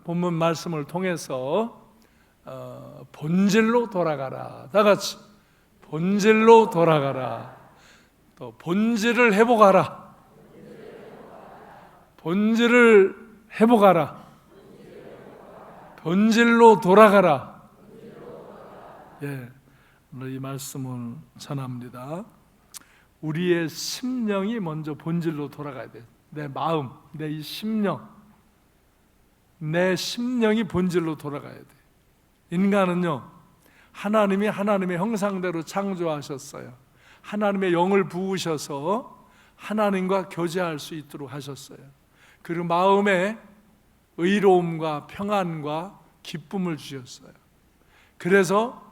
본문 말씀을 통해서 본질로 돌아가라. 다 같이 본질로 돌아가라. 또 본질을 회복하라. 본질을 회복하라. 본질로 돌아가라. 예, 오늘 이 말씀을 전합니다. 우리의 심령이 먼저 본질로 돌아가야 돼요. 내 마음, 내 이 심령, 내 심령이 본질로 돌아가야 돼요. 인간은요, 하나님이 하나님의 형상대로 창조하셨어요. 하나님의 영을 부으셔서 하나님과 교제할 수 있도록 하셨어요. 그리고 마음에 의로움과 평안과 기쁨을 주셨어요. 그래서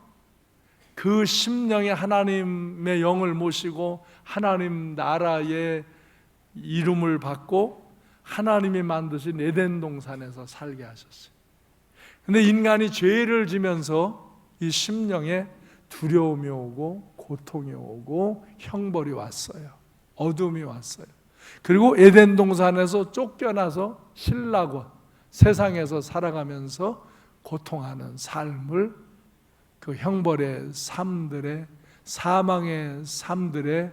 그 심령에 하나님의 영을 모시고 하나님 나라의 이름을 받고 하나님이 만드신 에덴 동산에서 살게 하셨어요. 그런데 인간이 죄를 지면서 이 심령에 두려움이 오고 고통이 오고 형벌이 왔어요. 어둠이 왔어요. 그리고 에덴 동산에서 쫓겨나서 신라고 세상에서 살아가면서 고통하는 삶을 그 형벌의 삶들의 사망의 삶들의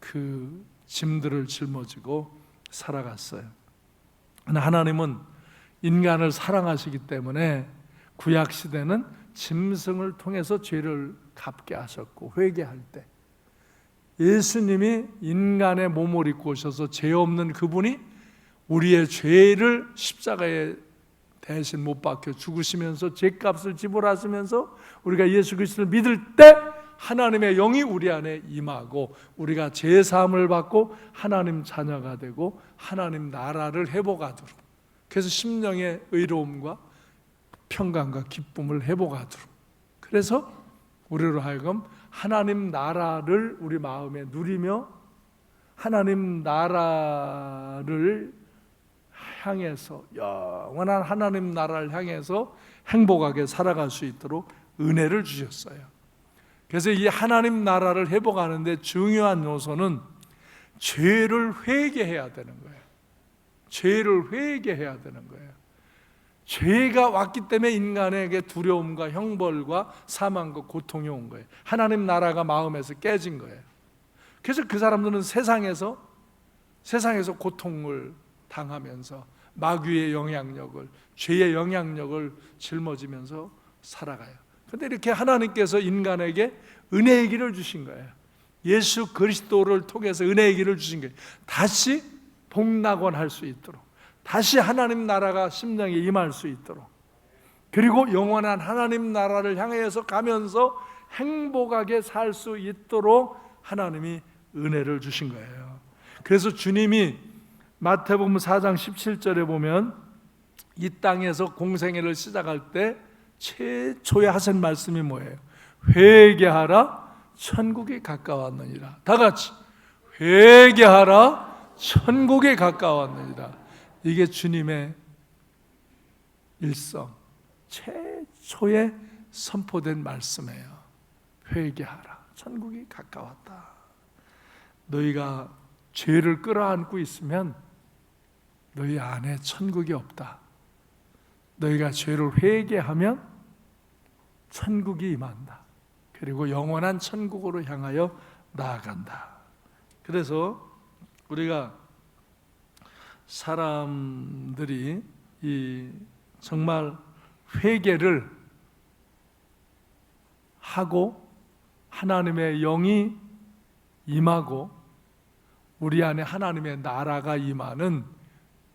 그 짐들을 짊어지고 살아갔어요. 하나님은 인간을 사랑하시기 때문에 구약 시대는 짐승을 통해서 죄를 갚게 하셨고, 회개할 때 예수님이 인간의 몸을 입고 오셔서 죄 없는 그분이 우리의 죄를 십자가에 대신 못 박혀 죽으시면서 죄값을 지불하시면서 우리가 예수 그리스도를 믿을 때 하나님의 영이 우리 안에 임하고 우리가 죄 사함을 받고 하나님 자녀가 되고 하나님 나라를 회복하도록, 그래서 심령의 의로움과 평강과 기쁨을 회복하도록, 그래서 우리로 하여금 하나님 나라를 우리 마음에 누리며 하나님 나라를 향해서, 영원한 하나님 나라를 향해서 행복하게 살아갈 수 있도록 은혜를 주셨어요. 그래서 이 하나님 나라를 회복하는데 중요한 요소는 죄를 회개해야 되는 거예요. 죄를 회개해야 되는 거예요. 죄가 왔기 때문에 인간에게 두려움과 형벌과 사망과 고통이 온 거예요. 하나님 나라가 마음에서 깨진 거예요. 그래서 그 사람들은 세상에서 고통을 당하면서 마귀의 영향력을, 죄의 영향력을 짊어지면서 살아가요. 그런데 이렇게 하나님께서 인간에게 은혜의 길을 주신 거예요. 예수 그리스도를 통해서 은혜의 길을 주신 거예요. 다시 복락원할 수 있도록, 다시 하나님 나라가 심령에 임할 수 있도록, 그리고 영원한 하나님 나라를 향해서 가면서 행복하게 살 수 있도록 하나님이 은혜를 주신 거예요. 그래서 주님이 마태복음 4장 17절에 보면 이 땅에서 공생애를 시작할 때 최초에 하신 말씀이 뭐예요? 회개하라, 천국이 가까웠느니라. 다 같이 회개하라, 천국이 가까웠느니라. 이게 주님의 일성 최초에 선포된 말씀이에요. 회개하라, 천국이 가까웠다. 너희가 죄를 끌어안고 있으면 너희 안에 천국이 없다. 너희가 죄를 회개하면 천국이 임한다. 그리고 영원한 천국으로 향하여 나아간다. 그래서 우리가 사람들이 이 정말 회개를 하고 하나님의 영이 임하고 우리 안에 하나님의 나라가 임하는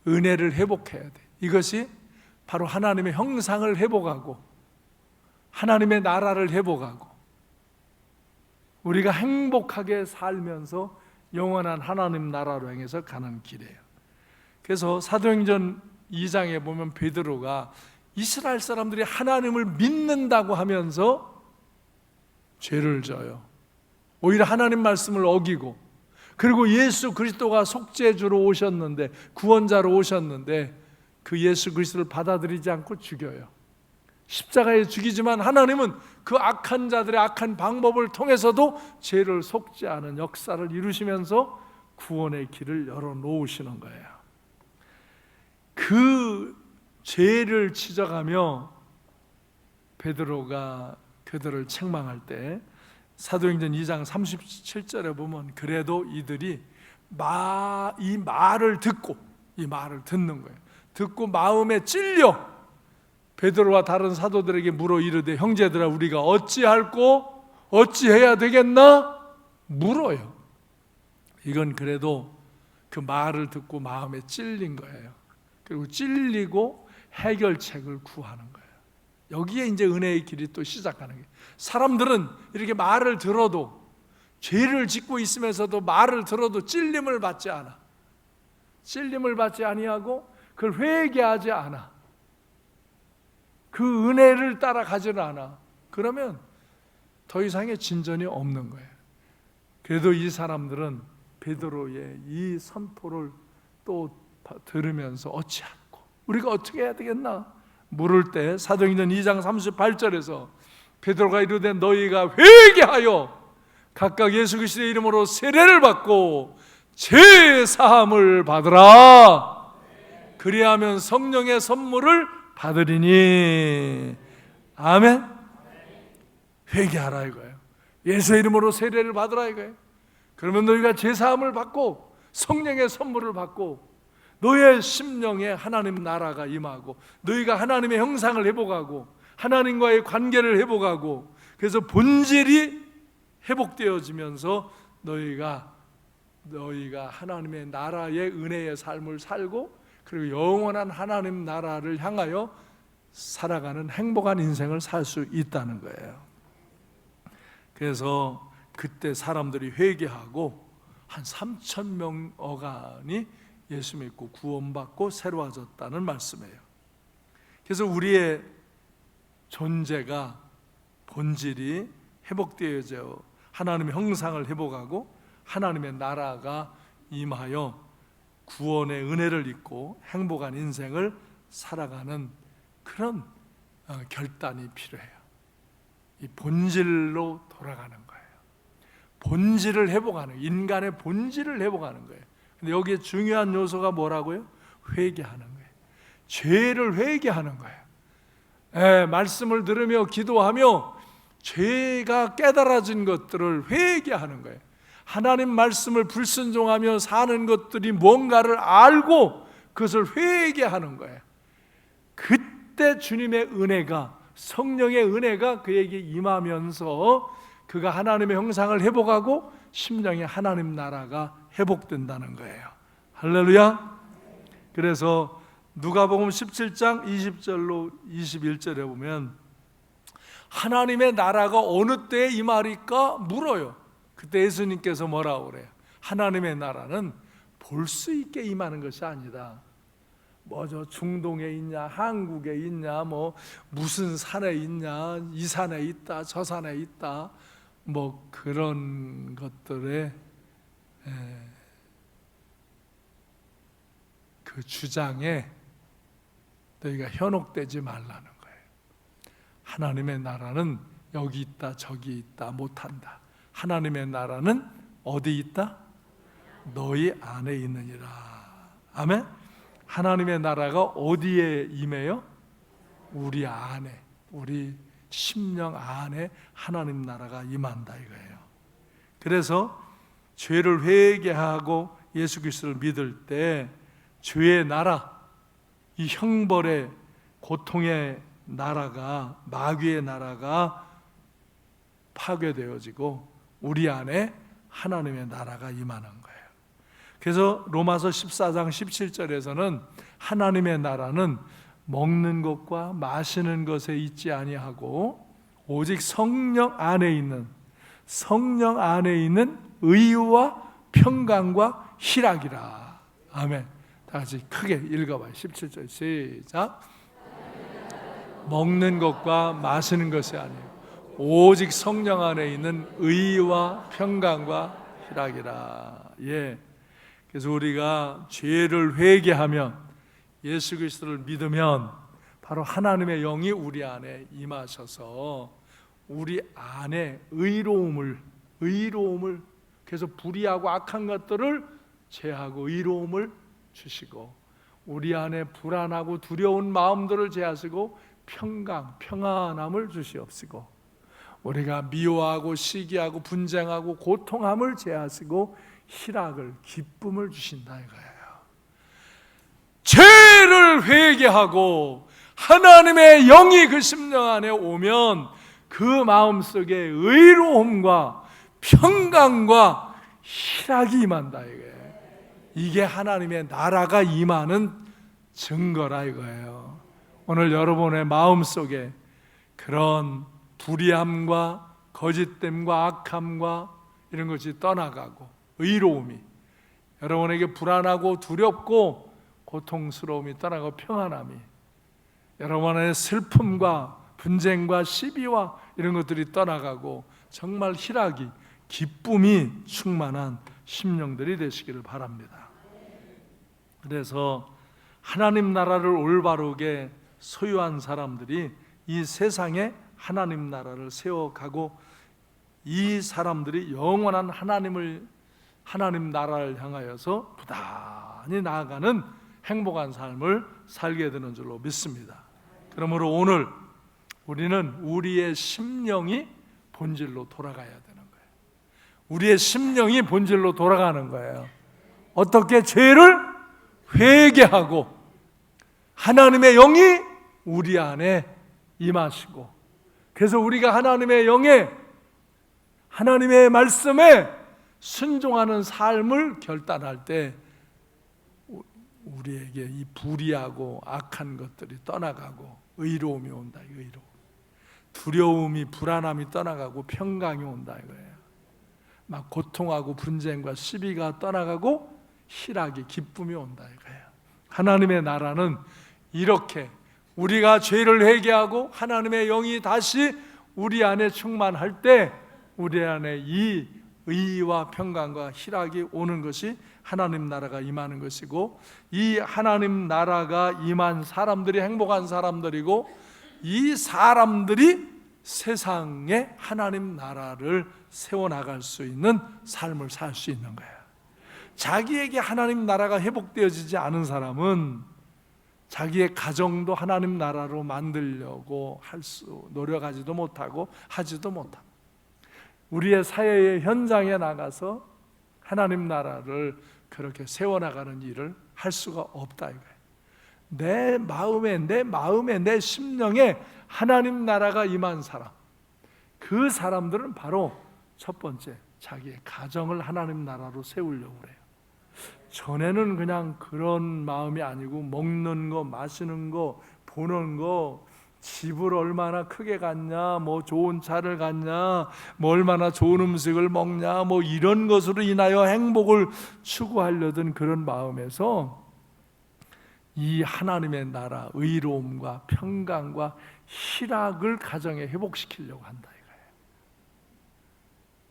은혜를 회복해야 돼. 이것이 바로 하나님의 형상을 회복하고 하나님의 나라를 회복하고 우리가 행복하게 살면서 영원한 하나님 나라로 향해서 가는 길이에요. 그래서 사도행전 2장에 보면 베드로가 이스라엘 사람들이 하나님을 믿는다고 하면서 죄를 져요. 오히려 하나님 말씀을 어기고, 그리고 예수 그리스도가 속죄주로 오셨는데, 구원자로 오셨는데 그 예수 그리스도를 받아들이지 않고 죽여요. 십자가에 죽이지만 하나님은 그 악한 자들의 악한 방법을 통해서도 죄를 속죄하는 역사를 이루시면서 구원의 길을 열어놓으시는 거예요. 그 죄를 지적하며 베드로가 그들을 책망할 때 사도행전 2장 37절에 보면 그래도 이들이 이 말을 듣는 거예요. 듣고 마음에 찔려 베드로와 다른 사도들에게 물어 이르되 형제들아 우리가 어찌할꼬 어찌해야 되겠나 물어요. 이건 그래도 그 말을 듣고 마음에 찔린 거예요. 그리고 찔리고 해결책을 구하는 거예요. 여기에 이제 은혜의 길이 또 시작하는 거예요. 사람들은 이렇게 말을 들어도 죄를 짓고 있으면서도 말을 들어도 찔림을 받지 않아. 찔림을 받지 아니하고 그걸 회개하지 않아. 그 은혜를 따라가지는 않아. 그러면 더 이상의 진전이 없는 거예요. 그래도 이 사람들은 베드로의 이 선포를 또 들으면서 어찌하고 우리가 어떻게 해야 되겠나 물을 때 사도행전 2장 38절에서 베드로가 이르되 너희가 회개하여 각각 예수 그리스도의 이름으로 세례를 받고 죄 사함을 받으라. 그리하면 성령의 선물을 받으리니. 아멘. 회개하라 이거예요. 예수의 이름으로 세례를 받으라 이거예요. 그러면 너희가 죄 사함을 받고 성령의 선물을 받고 너의 심령에 하나님 나라가 임하고 너희가 하나님의 형상을 회복하고 하나님과의 관계를 회복하고 그래서 본질이 회복되어지면서 너희가 하나님의 나라의 은혜의 삶을 살고 그리고 영원한 하나님 나라를 향하여 살아가는 행복한 인생을 살 수 있다는 거예요. 그래서 그때 사람들이 회개하고 한 3,000명 어간이 예수 믿고 구원받고 새로워졌다는 말씀이에요. 그래서 우리의 존재가 본질이 회복되어져 하나님의 형상을 회복하고 하나님의 나라가 임하여 구원의 은혜를 입고 행복한 인생을 살아가는 그런 결단이 필요해요. 이 본질로 돌아가는 거예요. 본질을 회복하는, 인간의 본질을 회복하는 거예요. 근데 여기에 중요한 요소가 뭐라고요? 회개하는 거예요. 죄를 회개하는 거예요. 말씀을 들으며 기도하며 죄가 깨달아진 것들을 회개하는 거예요. 하나님 말씀을 불순종하며 사는 것들이 뭔가를 알고 그것을 회개하는 거예요. 그때 주님의 은혜가, 성령의 은혜가 그에게 임하면서 그가 하나님의 형상을 회복하고 심령의 하나님 나라가 회복된다는 거예요. 할렐루야. 그래서 누가복음 17장 20절로 21절에 보면 하나님의 나라가 어느 때에 임하리까 물어요. 그때 예수님께서 뭐라고 그래요? 하나님의 나라는 볼 수 있게 임하는 것이 아니다. 뭐 저 중동에 있냐, 한국에 있냐, 뭐 무슨 산에 있냐, 이 산에 있다, 저 산에 있다, 뭐 그런 것들에 그 주장에 너희가 현혹되지 말라는 거예요. 하나님의 나라는 여기 있다, 저기 있다, 못한다. 하나님의 나라는 어디 있다? 너희 안에 있느니라. 아멘. 하나님의 나라가 어디에 임해요? 우리 안에, 우리 심령 안에 하나님 나라가 임한다 이거예요. 그래서 죄를 회개하고 예수 그리스도를 믿을 때 죄의 나라, 이 형벌의 고통의 나라가, 마귀의 나라가 파괴되어지고 우리 안에 하나님의 나라가 임하는 거예요. 그래서 로마서 14장 17절에서는 하나님의 나라는 먹는 것과 마시는 것에 있지 아니하고 오직 성령 안에 있는 의와 평강과 희락이라. 아멘. 다 같이 크게 읽어봐요. 17절 시작. 먹는 것과 마시는 것이 아니에요. 오직 성령 안에 있는 의와 평강과 희락이라. 예. 그래서 우리가 죄를 회개하면 예수 그리스도를 믿으면 바로 하나님의 영이 우리 안에 임하셔서 우리 안에 의로움을 그래서 불의하고 악한 것들을 제하고 의로움을 주시고 우리 안에 불안하고 두려운 마음들을 제하시고 평안함을 주시옵시고, 우리가 미워하고 시기하고 분쟁하고 고통함을 제하시고 희락을, 기쁨을 주신다 이거예요. 죄를 회개하고 하나님의 영이 그 심령 안에 오면 그 마음속에 의로움과 평강과 희락이 임한다 이거예요. 이게 하나님의 나라가 임하는 증거라 이거예요. 오늘 여러분의 마음속에 그런 불의함과 거짓됨과 악함과 이런 것이 떠나가고 의로움이, 여러분에게 불안하고 두렵고 고통스러움이 떠나고 평안함이, 여러분의 슬픔과 분쟁과 시비와 이런 것들이 떠나가고 정말 희락이, 기쁨이 충만한 심령들이 되시기를 바랍니다. 그래서 하나님 나라를 올바르게 소유한 사람들이 이 세상에 하나님 나라를 세워가고, 이 사람들이 영원한 하나님 나라를 향하여서 부단히 나아가는 행복한 삶을 살게 되는 줄로 믿습니다. 그러므로 오늘 우리는 우리의 심령이 본질로 돌아가야 되는 거예요. 우리의 심령이 본질로 돌아가는 거예요. 어떻게? 죄를 회개하고 하나님의 영이 우리 안에 임하시고, 그래서 우리가 하나님의 영에, 하나님의 말씀에 순종하는 삶을 결단할 때 우리에게 이 불의하고 악한 것들이 떠나가고 의로움이 온다. 의로움, 두려움이, 불안함이 떠나가고 평강이 온다 이거예요. 막 고통하고 분쟁과 시비가 떠나가고 희락이, 기쁨이 온다 이거예요. 하나님의 나라는 이렇게 우리가 죄를 회개하고 하나님의 영이 다시 우리 안에 충만할 때 우리 안에 이 의와 평강과 희락이 오는 것이 하나님 나라가 임하는 것이고, 이 하나님 나라가 임한 사람들이 행복한 사람들이고, 이 사람들이 세상에 하나님 나라를 세워나갈 수 있는 삶을 살 수 있는 거예요. 자기에게 하나님 나라가 회복되어지지 않은 사람은 자기의 가정도 하나님 나라로 만들려고 노력하지도 못하고 하지도 못합니다. 우리의 사회의 현장에 나가서 하나님 나라를 그렇게 세워나가는 일을 할 수가 없다 이거예요. 내 마음에 내 심령에 하나님 나라가 임한 사람, 그 사람들은 바로 첫 번째 자기의 가정을 하나님 나라로 세우려고 그래요. 전에는 그냥 그런 마음이 아니고 먹는 거, 마시는 거, 보는 거, 집을 얼마나 크게 갖냐, 뭐 좋은 차를 갖냐, 뭐 얼마나 좋은 음식을 먹냐, 뭐 이런 것으로 인하여 행복을 추구하려던 그런 마음에서 이 하나님의 나라, 의로움과 평강과 희락을 가정에 회복시키려고 한다 이거예요.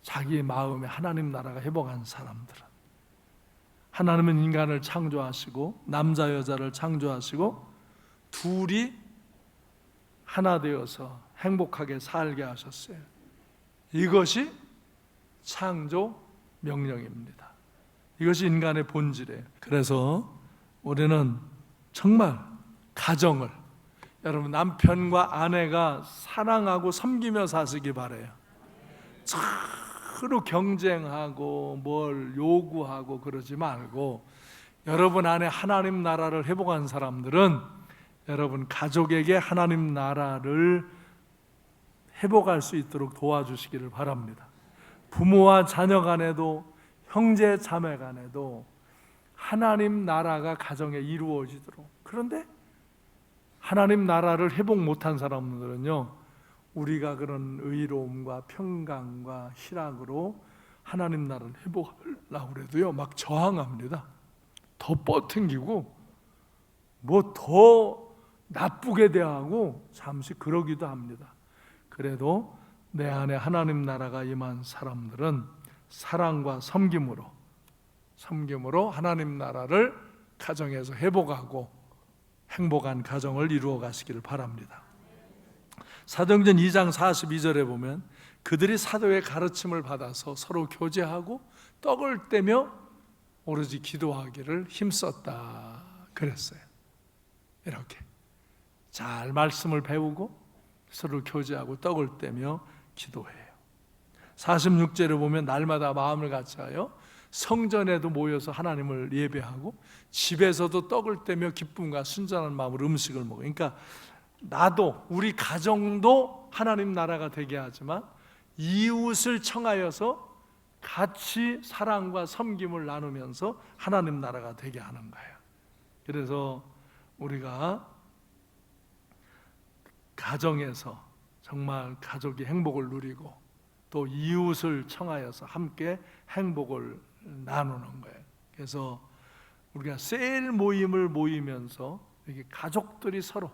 자기 마음에 하나님 나라가 회복한 사람들은, 하나님은 인간을 창조하시고 남자 여자를 창조하시고 둘이 하나 되어서 행복하게 살게 하셨어요. 이것이 창조 명령입니다. 이것이 인간의 본질이에요. 그래서 우리는 정말 가정을, 여러분 남편과 아내가 사랑하고 섬기며 사시기 바라요. 서로 경쟁하고 뭘 요구하고 그러지 말고, 여러분 안에 하나님 나라를 회복한 사람들은 여러분 가족에게 하나님 나라를 회복할 수 있도록 도와주시기를 바랍니다. 부모와 자녀 간에도, 형제 자매 간에도 하나님 나라가 가정에 이루어지도록. 그런데 하나님 나라를 회복 못한 사람들은요, 우리가 그런 의로움과 평강과 희락으로 하나님 나라를 회복하려고 해도요 막 저항합니다. 더 뻗팅기고 뭐 더 나쁘게 대하고 잠시 그러기도 합니다. 그래도 내 안에 하나님 나라가 임한 사람들은 사랑과 섬김으로 하나님 나라를 가정에서 회복하고 행복한 가정을 이루어 가시기를 바랍니다. 사도행전 2장 42절에 보면 그들이 사도의 가르침을 받아서 서로 교제하고 떡을 떼며 오로지 기도하기를 힘썼다. 그랬어요. 이렇게 잘 말씀을 배우고 서로 교제하고 떡을 떼며 기도해요. 46절에 보면 날마다 마음을 같이하여 성전에도 모여서 하나님을 예배하고 집에서도 떡을 떼며 기쁨과 순전한 마음으로 음식을 먹어요. 그러니까 나도 우리 가정도 하나님 나라가 되게 하지만 이웃을 청하여서 같이 사랑과 섬김을 나누면서 하나님 나라가 되게 하는 거예요. 그래서 우리가 가정에서 정말 가족이 행복을 누리고 또 이웃을 청하여서 함께 행복을 나누는 거예요. 그래서 우리가 셀 모임을 모이면서 이렇게 가족들이 서로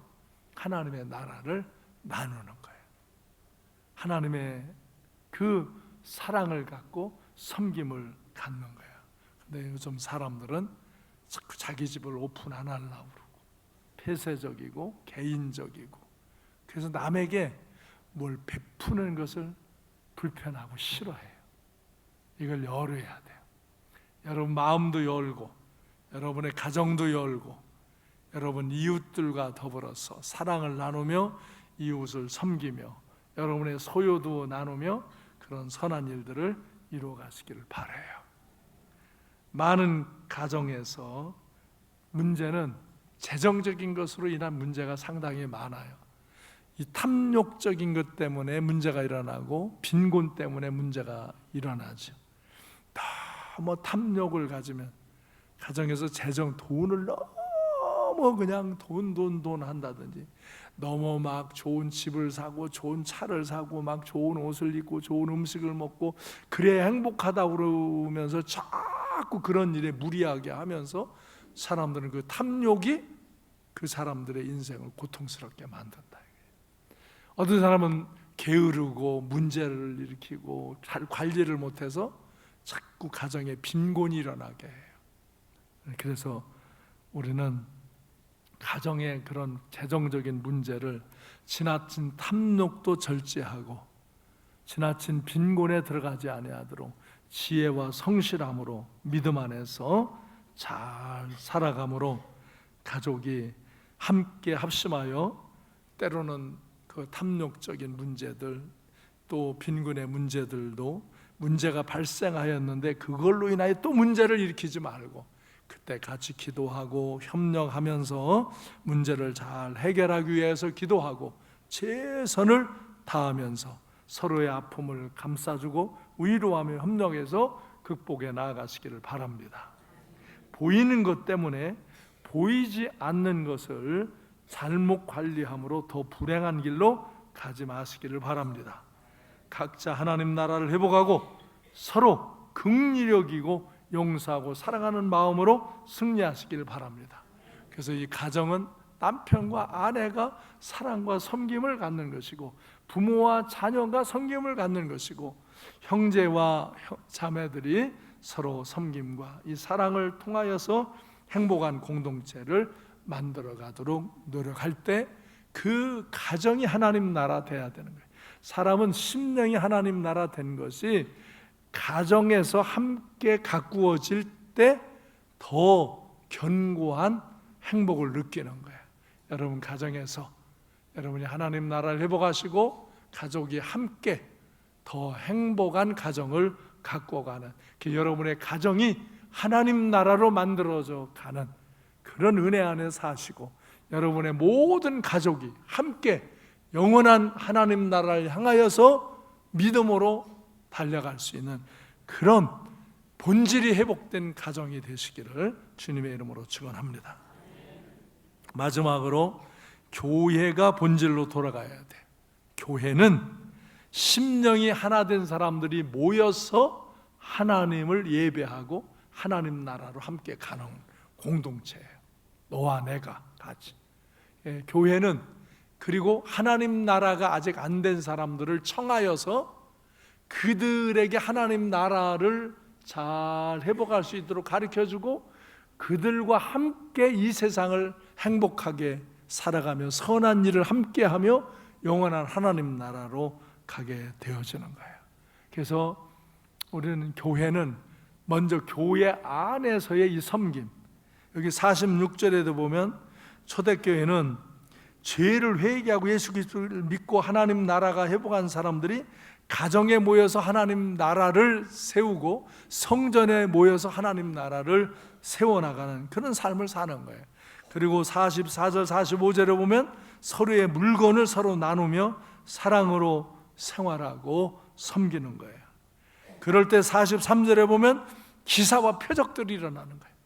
하나님의 나라를 나누는 거예요. 하나님의 그 사랑을 갖고 섬김을 갖는 거예요. 근데 요즘 사람들은 자꾸 자기 집을 오픈 안 하려고 그러고 폐쇄적이고 개인적이고, 그래서 남에게 뭘 베푸는 것을 불편하고 싫어해요. 이걸 열어야 돼요. 여러분 마음도 열고 여러분의 가정도 열고 여러분 이웃들과 더불어서 사랑을 나누며 이웃을 섬기며 여러분의 소요도 나누며 그런 선한 일들을 이루어 가시기를 바라요. 많은 가정에서 문제는 재정적인 것으로 인한 문제가 상당히 많아요. 이 탐욕적인 것 때문에 문제가 일어나고 빈곤 때문에 문제가 일어나죠. 너무 탐욕을 가지면 가정에서 돈을 너무 그냥 돈 한다든지 너무 막 좋은 집을 사고 좋은 차를 사고 막 좋은 옷을 입고 좋은 음식을 먹고 그래야 행복하다고 그러면서 자꾸 그런 일에 무리하게 하면서 사람들은 그 탐욕이 그 사람들의 인생을 고통스럽게 만든다. 어떤 사람은 게으르고 문제를 일으키고 잘 관리를 못해서 자꾸 가정에 빈곤이 일어나게 해요. 그래서 우리는 가정의 그런 재정적인 문제를 지나친 탐욕도 절제하고 지나친 빈곤에 들어가지 아니하도록 지혜와 성실함으로 믿음 안에서 잘 살아감으로 가족이 함께 합심하여 때로는 그 탐욕적인 문제들 또 빈곤의 문제들도 문제가 발생하였는데 그걸로 인하여 또 문제를 일으키지 말고 그때 같이 기도하고 협력하면서 문제를 잘 해결하기 위해서 기도하고 최선을 다하면서 서로의 아픔을 감싸주고 위로하며 협력해서 극복해 나아가시기를 바랍니다. 보이는 것 때문에 보이지 않는 것을 잘못 관리함으로 더 불행한 길로 가지 마시기를 바랍니다. 각자 하나님 나라를 회복하고 서로 긍휼히 여기고 용서하고 사랑하는 마음으로 승리하시기를 바랍니다. 그래서 이 가정은 남편과 아내가 사랑과 섬김을 갖는 것이고 부모와 자녀가 섬김을 갖는 것이고 형제와 자매들이 서로 섬김과 이 사랑을 통하여서 행복한 공동체를 만들어 가도록 노력할 때 그 가정이 하나님 나라 돼야 되는 거예요. 사람은 심령이 하나님 나라 된 것이 가정에서 함께 가꾸어질 때 더 견고한 행복을 느끼는 거예요. 여러분 가정에서 여러분이 하나님 나라를 회복하시고 가족이 함께 더 행복한 가정을 가꾸어가는 여러분의 가정이 하나님 나라로 만들어져 가는 그런 은혜 안에 사시고 여러분의 모든 가족이 함께 영원한 하나님 나라를 향하여서 믿음으로 달려갈 수 있는 그런 본질이 회복된 가정이 되시기를 주님의 이름으로 축원합니다. 마지막으로 교회가 본질로 돌아가야 돼. 교회는 심령이 하나 된 사람들이 모여서 하나님을 예배하고 하나님 나라로 함께 가는 공동체예요. 너와 내가 같이. 교회는 그리고 하나님 나라가 아직 안 된 사람들을 청하여서 그들에게 하나님 나라를 잘 회복할 수 있도록 가르쳐주고 그들과 함께 이 세상을 행복하게 살아가며 선한 일을 함께하며 영원한 하나님 나라로 가게 되어지는 거예요. 그래서 우리는 교회는 먼저 교회 안에서의 이 섬김, 여기 46절에도 보면 초대교회는 죄를 회개하고 예수 그리스도를 믿고 하나님 나라가 회복한 사람들이 가정에 모여서 하나님 나라를 세우고 성전에 모여서 하나님 나라를 세워나가는 그런 삶을 사는 거예요. 그리고 44절 45절에 보면 서로의 물건을 서로 나누며 사랑으로 생활하고 섬기는 거예요. 그럴 때 43절에 보면 기사와 표적들이 일어나는 거예요.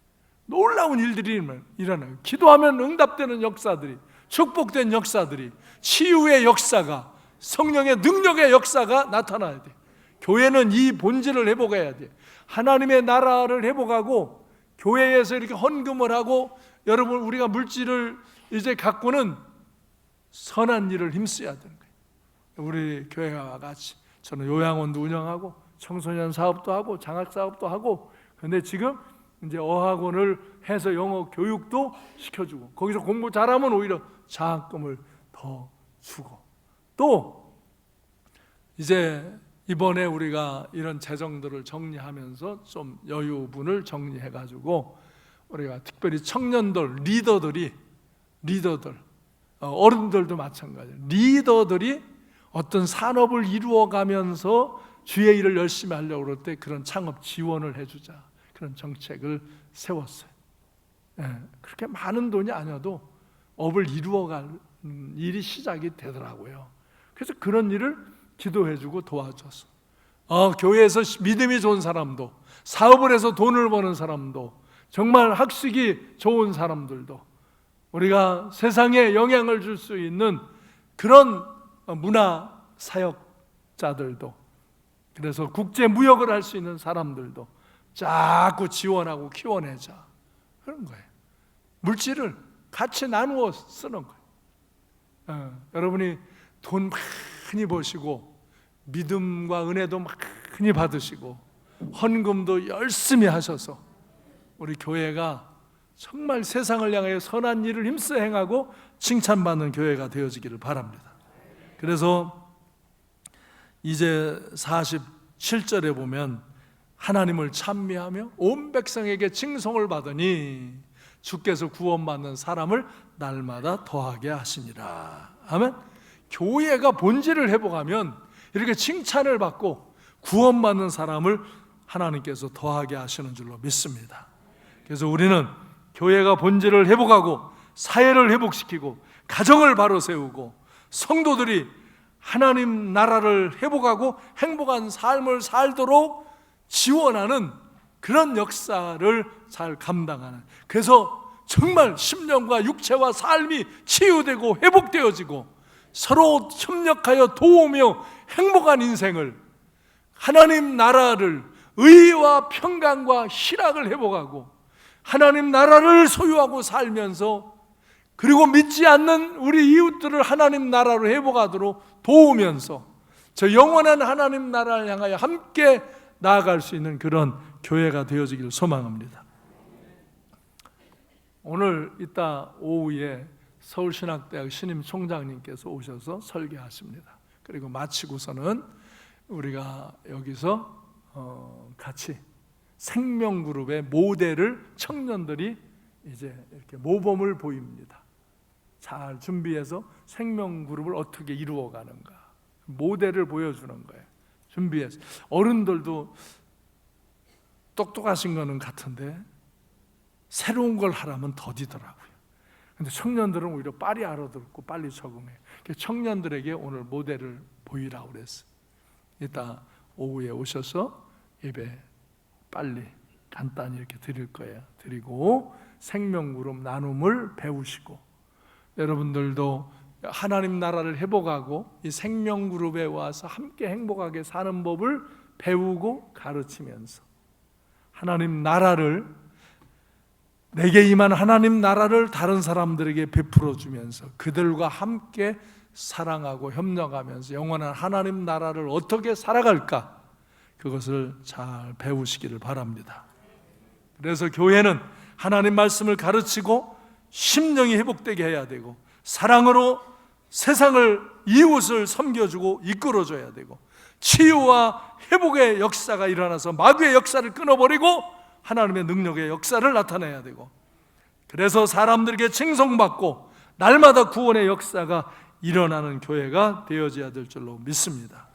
놀라운 일들이 일어나요. 기도하면 응답되는 역사들이, 축복된 역사들이, 치유의 역사가, 성령의 능력의 역사가 나타나야 돼. 교회는 이 본질을 회복해야 돼. 하나님의 나라를 회복하고 교회에서 이렇게 헌금을 하고, 여러분 우리가 물질을 이제 갖고는 선한 일을 힘써야 되는 거예요. 우리 교회와 같이 저는 요양원도 운영하고 청소년 사업도 하고 장학 사업도 하고, 근데 지금 이제 어학원을 해서 영어 교육도 시켜주고, 거기서 공부 잘하면 오히려 장학금을 더 주고, 또 이제 이번에 우리가 이런 재정들을 정리하면서 좀 여유분을 정리해가지고 우리가 특별히 청년들, 리더들, 어른들도 마찬가지예요. 리더들이 어떤 산업을 이루어가면서 주의 일을 열심히 하려고 그럴 때 그런 창업 지원을 해주자, 그런 정책을 세웠어요. 그렇게 많은 돈이 아니어도 업을 이루어갈 일이 시작이 되더라고요. 그래서 그런 일을 기도해주고 도와줬어. 교회에서 믿음이 좋은 사람도, 사업을 해서 돈을 버는 사람도, 정말 학식이 좋은 사람들도, 우리가 세상에 영향을 줄 수 있는 그런 문화 사역자들도, 그래서 국제 무역을 할 수 있는 사람들도 자꾸 지원하고 키워내자, 그런 거예요. 물질을 같이 나누어 쓰는 거예요. 여러분이 돈 많이 버시고 믿음과 은혜도 많이 받으시고 헌금도 열심히 하셔서 우리 교회가 정말 세상을 향해 선한 일을 힘써 행하고 칭찬받는 교회가 되어지기를 바랍니다. 그래서 이제 47절에 보면 하나님을 찬미하며 온 백성에게 칭송을 받으니 주께서 구원받는 사람을 날마다 더하게 하시니라. 아멘. 교회가 본질을 회복하면 이렇게 칭찬을 받고 구원받는 사람을 하나님께서 더하게 하시는 줄로 믿습니다. 그래서 우리는 교회가 본질을 회복하고 사회를 회복시키고 가정을 바로 세우고 성도들이 하나님 나라를 회복하고 행복한 삶을 살도록 지원하는 그런 역사를 잘 감당하는, 그래서 정말 심령과 육체와 삶이 치유되고 회복되어지고 서로 협력하여 도우며 행복한 인생을, 하나님 나라를, 의와 평강과 희락을 회복하고 하나님 나라를 소유하고 살면서, 그리고 믿지 않는 우리 이웃들을 하나님 나라로 회복하도록 도우면서 저 영원한 하나님 나라를 향하여 함께 나아갈 수 있는 그런 교회가 되어지기를 소망합니다. 오늘 이따 오후에 서울신학대학 신임 총장님께서 오셔서 설교하십니다. 그리고 마치고서는 우리가 여기서 같이 생명그룹의 모델을 청년들이 이제 이렇게 모범을 보입니다. 잘 준비해서 생명그룹을 어떻게 이루어가는가, 모델을 보여주는 거예요. 준비해서. 어른들도 똑똑하신 거는 같은데 새로운 걸 하라면 더디더라고요. 근데 청년들은 오히려 빨리 알아듣고 빨리 적응해요. 청년들에게 오늘 모델을 보이라고 그랬어요. 이따 오후에 오셔서 예배 빨리 간단히 이렇게 드릴 거예요. 드리고 생명그룹 나눔을 배우시고, 여러분들도 하나님 나라를 회복하고 이 생명그룹에 와서 함께 행복하게 사는 법을 배우고 가르치면서 하나님 나라를, 내게 임한 하나님 나라를 다른 사람들에게 베풀어 주면서 그들과 함께 사랑하고 협력하면서 영원한 하나님 나라를 어떻게 살아갈까, 그것을 잘 배우시기를 바랍니다. 그래서 교회는 하나님 말씀을 가르치고 심령이 회복되게 해야 되고, 사랑으로 세상을, 이웃을 섬겨주고 이끌어줘야 되고, 치유와 회복의 역사가 일어나서 마귀의 역사를 끊어버리고 하나님의 능력의 역사를 나타내야 되고, 그래서 사람들에게 칭송받고 날마다 구원의 역사가 일어나는 교회가 되어져야 될 줄로 믿습니다.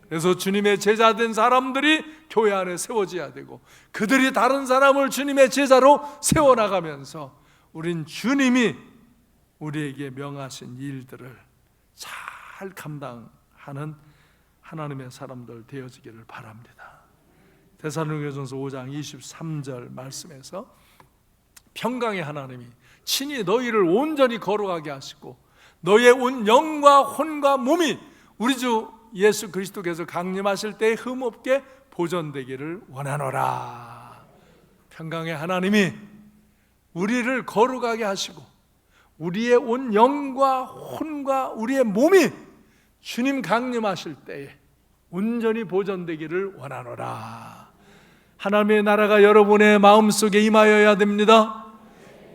그래서 주님의 제자된 사람들이 교회 안에 세워져야 되고, 그들이 다른 사람을 주님의 제자로 세워나가면서 우린 주님이 우리에게 명하신 일들을 잘 감당하는 하나님의 사람들 되어지기를 바랍니다. 데살로니가전서 5장 23절 말씀에서 평강의 하나님이 친히 너희를 온전히 거룩하게 하시고 너희의 온 영과 혼과 몸이 우리 주 예수 그리스도께서 강림하실 때 흠없게 보존되기를 원하노라. 평강의 하나님이 우리를 거룩하게 하시고 우리의 온 영과 혼과 우리의 몸이 주님 강림하실 때에 온전히 보존되기를 원하노라. 하나님의 나라가 여러분의 마음속에 임하여야 됩니다.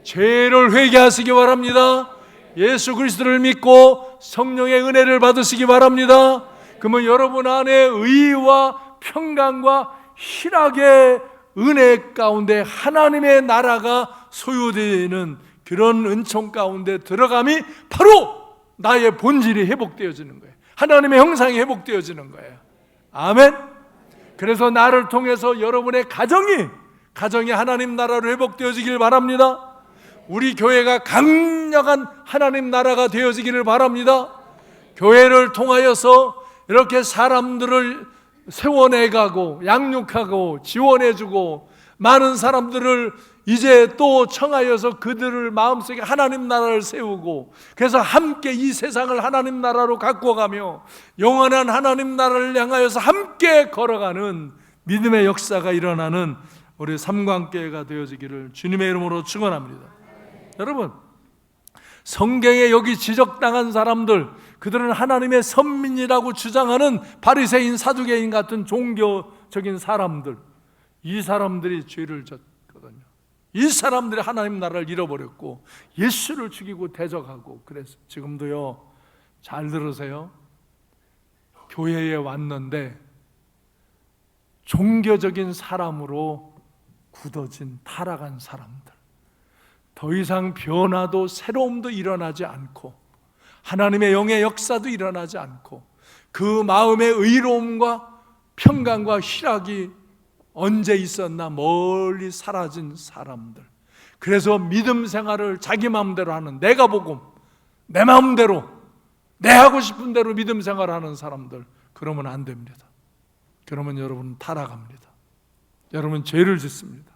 죄를 회개하시기 바랍니다. 예수 그리스도를 믿고 성령의 은혜를 받으시기 바랍니다. 그러면 여러분 안에 의와 평강과 희락의 은혜 가운데 하나님의 나라가 소유되는 그런 은총 가운데 들어감이 바로 나의 본질이 회복되어지는 거예요. 하나님의 형상이 회복되어지는 거예요. 아멘. 그래서 나를 통해서 여러분의 가정이 하나님 나라로 회복되어지길 바랍니다. 우리 교회가 강력한 하나님 나라가 되어지기를 바랍니다. 교회를 통하여서 이렇게 사람들을 세워내가고 양육하고 지원해주고 많은 사람들을 이제 또 청하여서 그들을 마음속에 하나님 나라를 세우고, 그래서 함께 이 세상을 하나님 나라로 가꾸어가며 영원한 하나님 나라를 향하여서 함께 걸어가는 믿음의 역사가 일어나는 우리 삼광교회가 되어지기를 주님의 이름으로 축원합니다. 여러분, 성경에 여기 지적당한 사람들, 그들은 하나님의 선민이라고 주장하는 바리새인, 사두개인 같은 종교적인 사람들, 이 사람들이 죄를 졌거든요. 이 사람들이 하나님 나라를 잃어버렸고 예수를 죽이고 대적하고, 그래서 지금도요, 잘 들으세요. 교회에 왔는데 종교적인 사람으로 굳어진 타락한 사람들, 더 이상 변화도 새로움도 일어나지 않고 하나님의 영의 역사도 일어나지 않고 그 마음의 의로움과 평강과 희락이 언제 있었나 멀리 사라진 사람들, 그래서 믿음 생활을 자기 마음대로 하는, 내가 복음, 내 마음대로, 내 하고 싶은 대로 믿음 생활하는 사람들, 그러면 안 됩니다. 그러면 여러분 타락합니다. 여러분 죄를 짓습니다.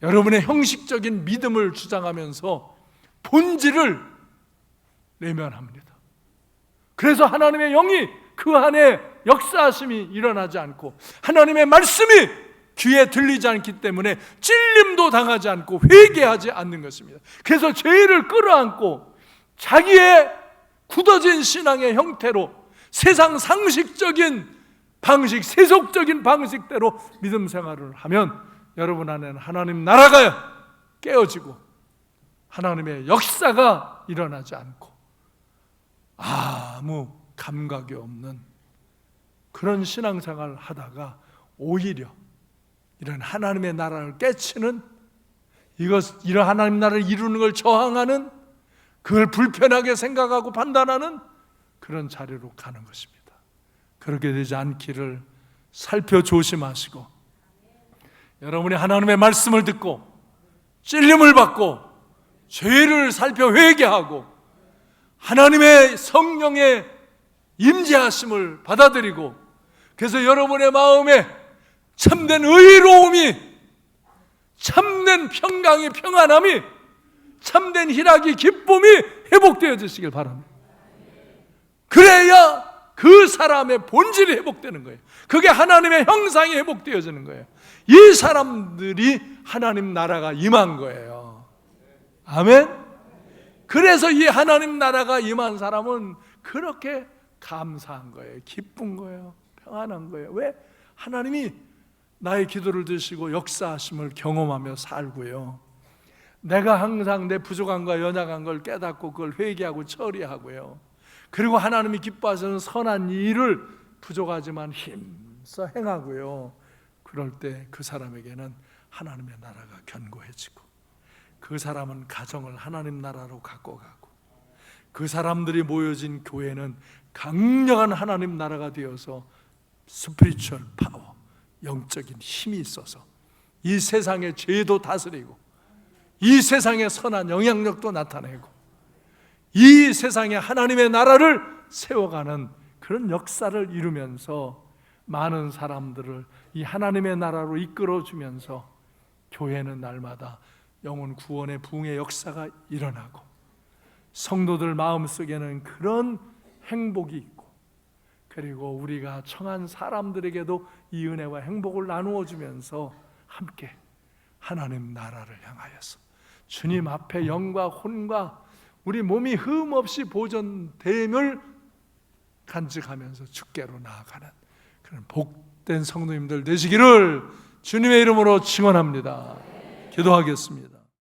여러분의 형식적인 믿음을 주장하면서 본질을 내면합니다. 그래서 하나님의 영이 그 안에 역사하심이 일어나지 않고 하나님의 말씀이 귀에 들리지 않기 때문에 찔림도 당하지 않고 회개하지 않는 것입니다. 그래서 죄를 끌어안고 자기의 굳어진 신앙의 형태로 세상 상식적인 방식, 세속적인 방식대로 믿음 생활을 하면 여러분 안에는 하나님 나라가 깨어지고 하나님의 역사가 일어나지 않고 아무 감각이 없는 그런 신앙생활을 하다가 오히려 이런 하나님의 나라를 깨치는, 이런 하나님 나라를 이루는 걸 저항하는, 그걸 불편하게 생각하고 판단하는 그런 자리로 가는 것입니다. 그렇게 되지 않기를 살펴 조심하시고, 여러분이 하나님의 말씀을 듣고 찔림을 받고 죄를 살펴 회개하고 하나님의 성령의 임재하심을 받아들이고, 그래서 여러분의 마음에 참된 의로움이, 참된 평강이, 평안함이, 참된 희락이, 기쁨이 회복되어지시길 바랍니다. 그래야 그 사람의 본질이 회복되는 거예요. 그게 하나님의 형상이 회복되어지는 거예요. 이 사람들이 하나님 나라가 임한 거예요. 아멘. 그래서 이 하나님 나라가 임한 사람은 그렇게 감사한 거예요. 기쁜 거예요. 평안한 거예요. 왜? 하나님이 나의 기도를 들으시고 역사하심을 경험하며 살고요, 내가 항상 내 부족함과 연약한 걸 깨닫고 그걸 회개하고 처리하고요, 그리고 하나님이 기뻐하시는 선한 일을 부족하지만 힘써 행하고요, 그럴 때 그 사람에게는 하나님의 나라가 견고해지고 그 사람은 가정을 하나님 나라로 갖고 가고, 그 사람들이 모여진 교회는 강력한 하나님 나라가 되어서 스피리추얼 파워, 영적인 힘이 있어서 이 세상의 죄도 다스리고, 이 세상의 선한 영향력도 나타내고, 이 세상에 하나님의 나라를 세워가는 그런 역사를 이루면서 많은 사람들을 이 하나님의 나라로 이끌어주면서 교회는 날마다 영혼 구원의 부흥의 역사가 일어나고, 성도들 마음속에는 그런 행복이 있고, 그리고 우리가 청한 사람들에게도 이 은혜와 행복을 나누어 주면서 함께 하나님 나라를 향하여서 주님 앞에 영과 혼과 우리 몸이 흠없이 보존됨을 간직하면서 주께로 나아가는 그런 복된 성도님들 되시기를 주님의 이름으로 축원합니다. 기도하겠습니다.